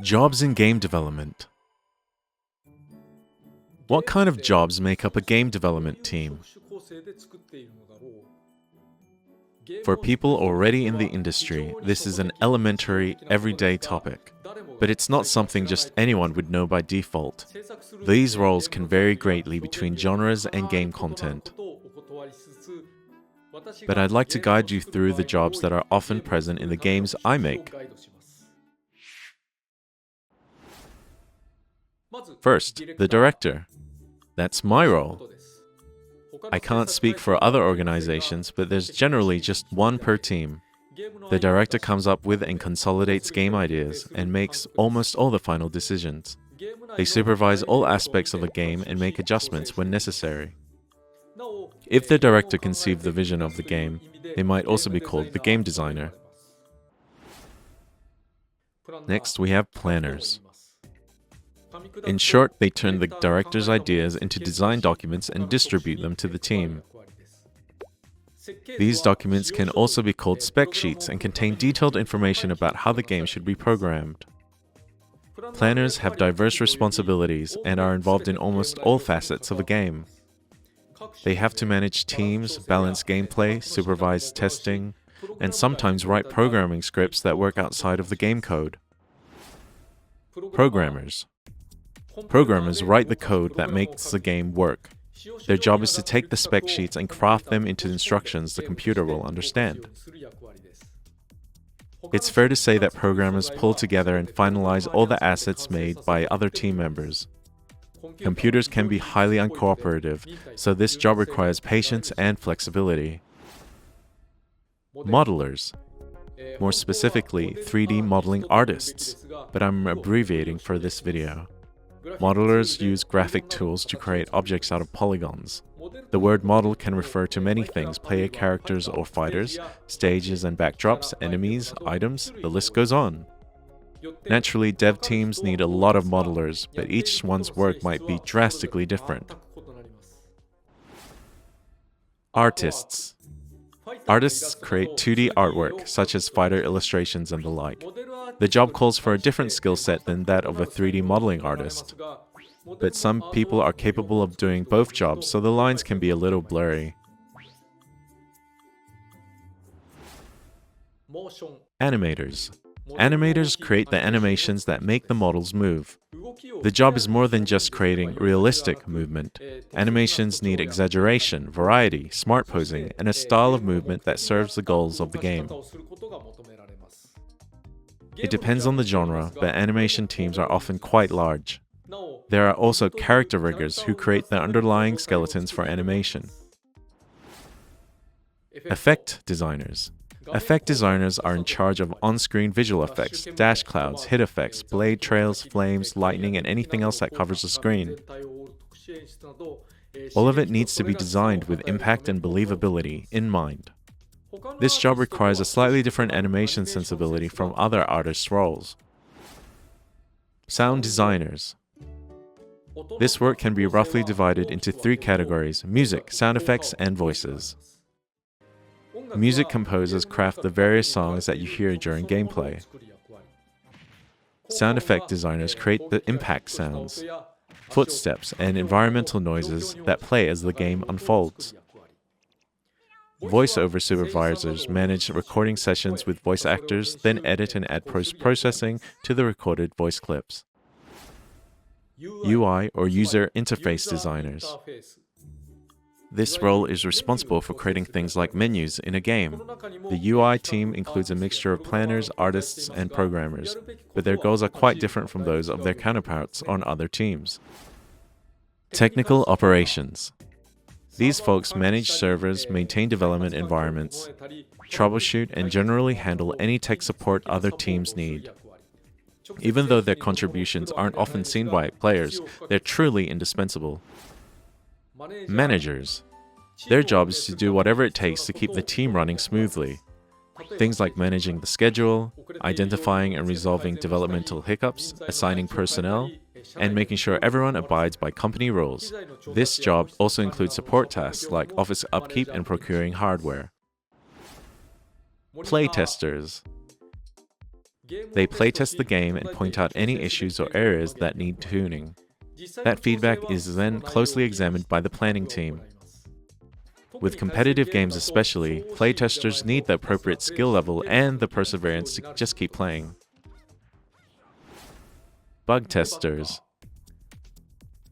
Jobs in game development. What kind of jobs make up a game development team? For people already in the industry, this is an elementary, everyday topic. But it's not something just anyone would know by default. These roles can vary greatly between genres and game content. But I'd like to guide you through the jobs that are often present in the games I make. First, the director. That's my role. I can't speak for other organizations, but there's generally just one per team. The director comes up with and consolidates game ideas and makes almost all the final decisions. They supervise all aspects of a game and make adjustments when necessary. If the director conceived the vision of the game, they might also be called the game designer. Next, we have planners. In short, they turn the director's ideas into design documents and distribute them to the team. These documents can also be called spec sheets and contain detailed information about how the game should be programmed. Planners have diverse responsibilities and are involved in almost all facets of a game. They have to manage teams, balance gameplay, supervise testing, and sometimes write programming scripts that work outside of the game code. Programmers. Programmers write the code that makes the game work. Their job is to take the spec sheets and craft them into instructions the computer will understand. It's fair to say that programmers pull together and finalize all the assets made by other team members. Computers can be highly uncooperative, so this job requires patience and flexibility. Modelers. More specifically, 3D modeling artists, but I'm abbreviating for this video. Modelers use graphic tools to create objects out of polygons. The word model can refer to many things: player characters or fighters, stages and backdrops, enemies, items, the list goes on. Naturally, dev teams need a lot of modelers, but each one's work might be drastically different. Artists. Artists create 2D artwork, such as fighter illustrations and the like. The job calls for a different skill set than that of a 3D modeling artist. But some people are capable of doing both jobs, so the lines can be a little blurry. Animators. Animators create the animations that make the models move. The job is more than just creating realistic movement. Animations need exaggeration, variety, smart posing, and a style of movement that serves the goals of the game. It depends on the genre, but animation teams are often quite large. There are also character riggers who create the underlying skeletons for animation. Effect designers. Effect designers are in charge of on-screen visual effects, dash clouds, hit effects, blade trails, flames, lightning, and anything else that covers the screen. All of it needs to be designed with impact and believability in mind. This job requires a slightly different animation sensibility from other artists' roles. Sound designers. This work can be roughly divided into 3 categories: music, sound effects, and voices. Music composers craft the various songs that you hear during gameplay. Sound effect designers create the impact sounds, footsteps, and environmental noises that play as the game unfolds. Voiceover supervisors manage recording sessions with voice actors, then edit and add post-processing to the recorded voice clips. UI, or user interface designers. This role is responsible for creating things like menus in a game. The UI team includes a mixture of planners, artists, and programmers, but their goals are quite different from those of their counterparts on other teams. Technical operations. These folks manage servers, maintain development environments, troubleshoot, and generally handle any tech support other teams need. Even though their contributions aren't often seen by players, they're truly indispensable. Managers. Their job is to do whatever it takes to keep the team running smoothly. Things like managing the schedule, identifying and resolving developmental hiccups, assigning personnel, and making sure everyone abides by company rules. This job also includes support tasks like office upkeep and procuring hardware. Playtesters. They playtest the game and point out any issues or areas that need tuning. That feedback is then closely examined by the planning team. With competitive games especially, playtesters need the appropriate skill level and the perseverance to just keep playing. Bug testers.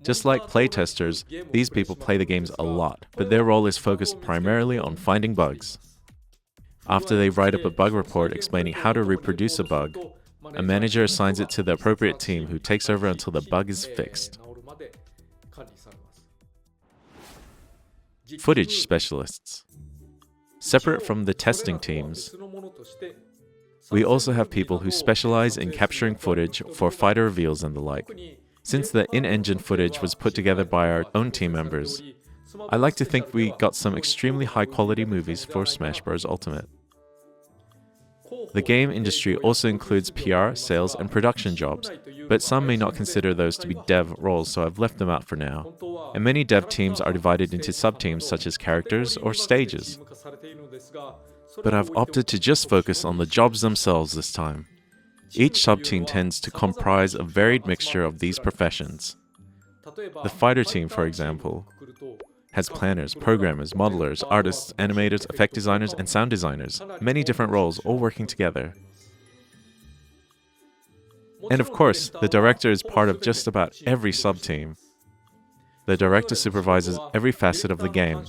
Just like playtesters, these people play the games a lot, but their role is focused primarily on finding bugs. After they write up a bug report explaining how to reproduce a bug, a manager assigns it to the appropriate team who takes over until the bug is fixed. Footage specialists. Separate from the testing teams, we also have people who specialize in capturing footage for fighter reveals and the like. Since the in-engine footage was put together by our own team members, I like to think we got some extremely high-quality movies for Smash Bros. Ultimate. The game industry also includes PR, sales, and production jobs, but some may not consider those to be dev roles, so I've left them out for now. And many dev teams are divided into sub-teams such as characters or stages. But I've opted to just focus on the jobs themselves this time. Each sub-team tends to comprise a varied mixture of these professions. The fighter team, for example, has planners, programmers, modelers, artists, animators, effect designers, and sound designers, many different roles all working together. And of course, the director is part of just about every sub-team. The director supervises every facet of the game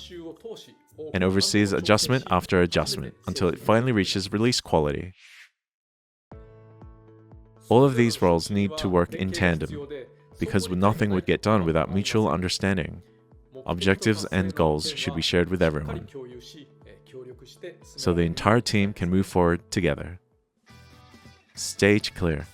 and oversees adjustment after adjustment until it finally reaches release quality. All of these roles need to work in tandem, because nothing would get done without mutual understanding. Objectives and goals should be shared with everyone, so the entire team can move forward together. Stage clear.